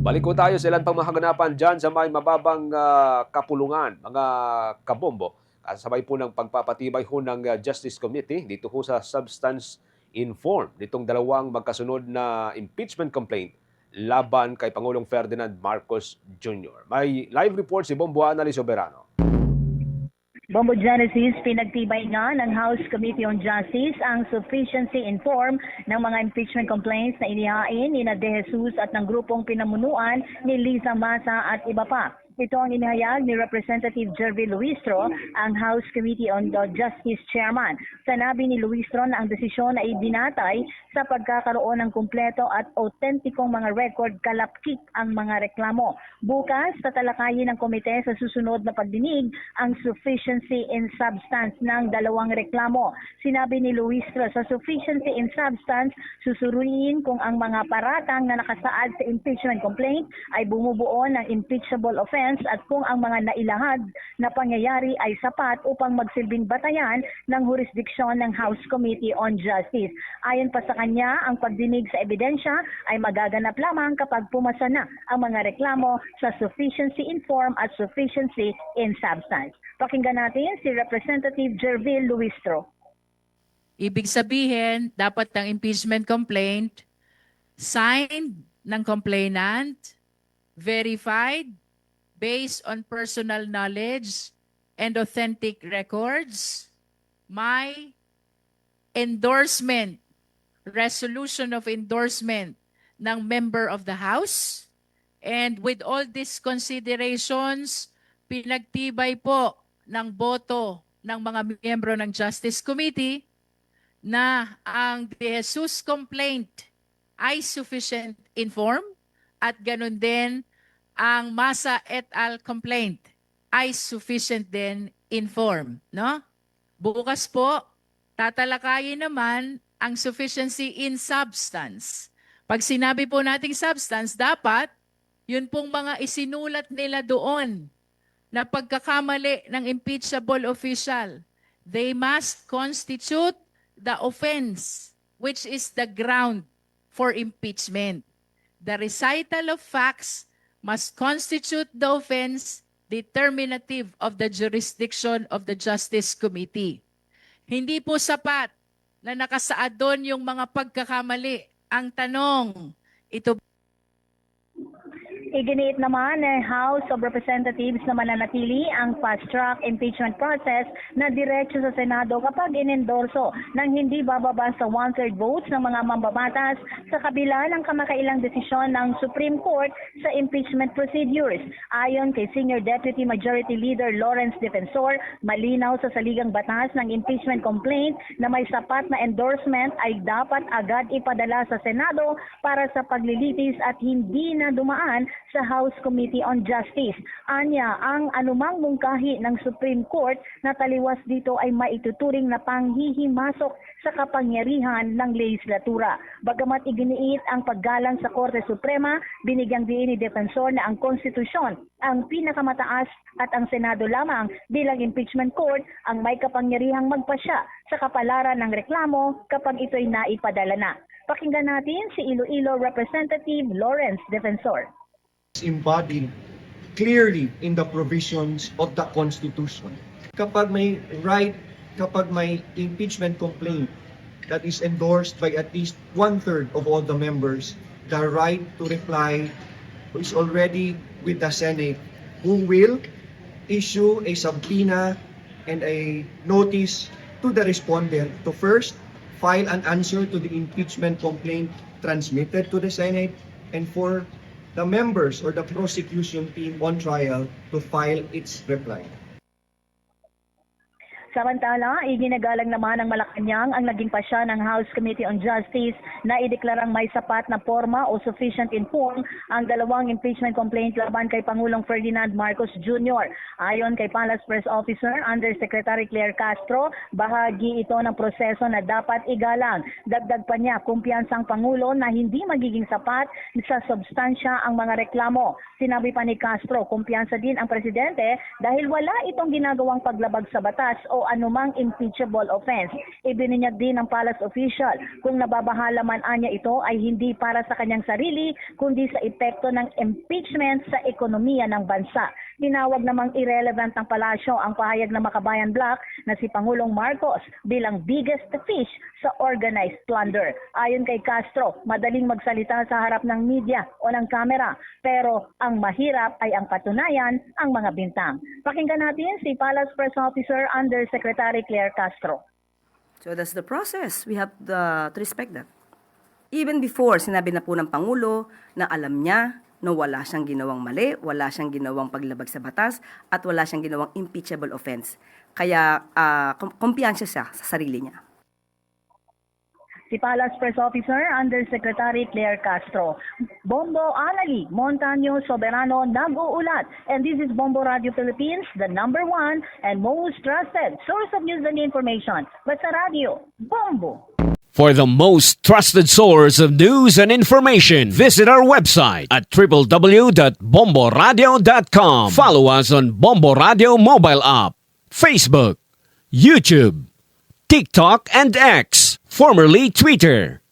Balik ko tayo sa ilan pang mahaganapan dyan sa may mababang kapulungan, mga kabombo. Kasabay po ng pagpapatibay ho ng Justice Committee dito ho sa substance inform nitong dalawang magkasunod na impeachment complaint laban kay Pangulong Ferdinand Marcos Jr. May live report si Bombo Annalyn Soberano. Bombo Genesis, pinagtibay nga ng House Committee on Justice ang sufficiency in form ng mga impeachment complaints na inihain ni De Jesus at ng grupong pinamunuan ni Liza Masa at iba pa. Ito ang inihayag ni Representative Jervy Luistro, ang House Committee on the Justice Chairman. Sanabi ni Luistro na ang desisyon ay binatay sa pagkakaroon ng kumpleto at autentikong mga record kalapkit ang mga reklamo. Bukas, tatalakayin ng komite sa susunod na pagdinig ang sufficiency in substance ng dalawang reklamo. Sinabi ni Luistro, sa sufficiency in substance, susuruin kung ang mga paratang na nakasaad sa impeachment complaint ay bumubuo ng impeachable offense at kung ang mga nailahad na pangyayari ay sapat upang magsilbing batayan ng jurisdiksyon ng House Committee on Justice. Ayon pa sa kanya, ang pagdinig sa ebidensya ay magaganap lamang kapag pumasa na ang mga reklamo sa sufficiency in form at sufficiency in substance. Pakinggan natin si Representative Jervil Luistro. Ibig sabihin, dapat ng impeachment complaint signed ng complainant, verified based on personal knowledge and authentic records, may endorsement, resolution of endorsement ng member of the House, and with all these considerations, pinagtibay po ng boto ng mga miyembro ng Justice Committee na ang De Jesus complaint ay sufficient in form at ganun din ang Masa et al. Complaint ay sufficient din in form. No? Bukas po, tatalakayin naman ang sufficiency in substance. Pag sinabi po nating substance, dapat yun pong mga isinulat nila doon na pagkakamali ng impeachable official. They must constitute the offense, which is the ground for impeachment. The recital of facts must constitute the offense determinative of the jurisdiction of the Justice Committee. Hindi po sapat na nakasaad doon yung mga pagkakamali. Ang tanong, ito Iginiit naman ng House of Representatives na mananatili ang fast-track impeachment process na diretso sa Senado kapag inendorso ng hindi bababa sa one-third votes ng mga mambabatas sa kabila ng kamakailang desisyon ng Supreme Court sa impeachment procedures. Ayon kay Senior Deputy Majority Leader Lawrence Defensor, malinaw sa saligang batas ng impeachment complaint na may sapat na endorsement ay dapat agad ipadala sa Senado para sa paglilitis at hindi na dumaan sa House Committee on Justice. Anya, ang anumang mungkahi ng Supreme Court na taliwas dito ay maituturing na panghihimasok sa kapangyarihan ng lehislatura. Bagamat iginiit ang paggalang sa Korte Suprema, binigyang diin ni Defensor na ang konstitusyon ang pinakamataas at ang Senado lamang bilang impeachment court ang may kapangyarihang magpasya sa kapalaran ng reklamo kapag ito'y naipadala na. Pakinggan natin si Iloilo Representative Lawrence Defensor. Embodied clearly in the provisions of the Constitution. Kapag may impeachment complaint that is endorsed by at least one-third of all the members, the right to reply is already with the Senate, who will issue a subpoena and a notice to the respondent to first file an answer to the impeachment complaint transmitted to the Senate, and for the members or the prosecution team on trial to file its reply. Samantala, iginagalang naman ng Malacanang ang naging pasya ng House Committee on Justice na ideklarang may sapat na forma o sufficient in form ang dalawang impeachment complaint laban kay Pangulong Ferdinand Marcos Jr. Ayon kay Palace Press Officer Undersecretary Claire Castro, bahagi ito ng proseso na dapat igalang. Dagdag pa niya, kumpiyansang Pangulo na hindi magiging sapat sa substansya ang mga reklamo. Sinabi pa ni Castro, kumpiyansa din ang Presidente dahil wala itong ginagawang paglabag sa batas o o anumang impeachable offense. Ibinunyag din ng palace official kung nababahala man anya ito ay hindi para sa kanyang sarili kundi sa epekto ng impeachment sa ekonomiya ng bansa. Tinawag namang irrelevant ng palasyo ang pahayag ng Makabayan Bloc na si Pangulong Marcos bilang biggest fish sa organized plunder. Ayon kay Castro, madaling magsalita sa harap ng media o ng kamera, pero ang mahirap ay ang patunayan, ang mga bintang. Pakinggan natin si Palace Press Officer Undersecretary Claire Castro. So that's the process. We have to respect that. Even before, sinabi na po ng Pangulo na alam niya na wala siyang ginawang mali, wala siyang ginawang paglabag sa batas, at wala siyang ginawang impeachable offense. Kaya kumpiyansya siya sa sarili niya. Si Palace Press Officer Undersecretary Claire Castro. Bombo Anali, Montaño Soberano nag-uulat. And this is Bombo Radio Philippines, the #1 and most trusted source of news and information. Basta Radio, Bombo! For the most trusted source of news and information, visit our website at www.bomboradio.com. Follow us on Bombo Radio mobile app, Facebook, YouTube, TikTok, and X, formerly Twitter.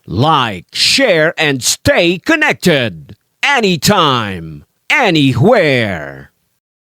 Like, share, and stay connected. Anytime, anywhere.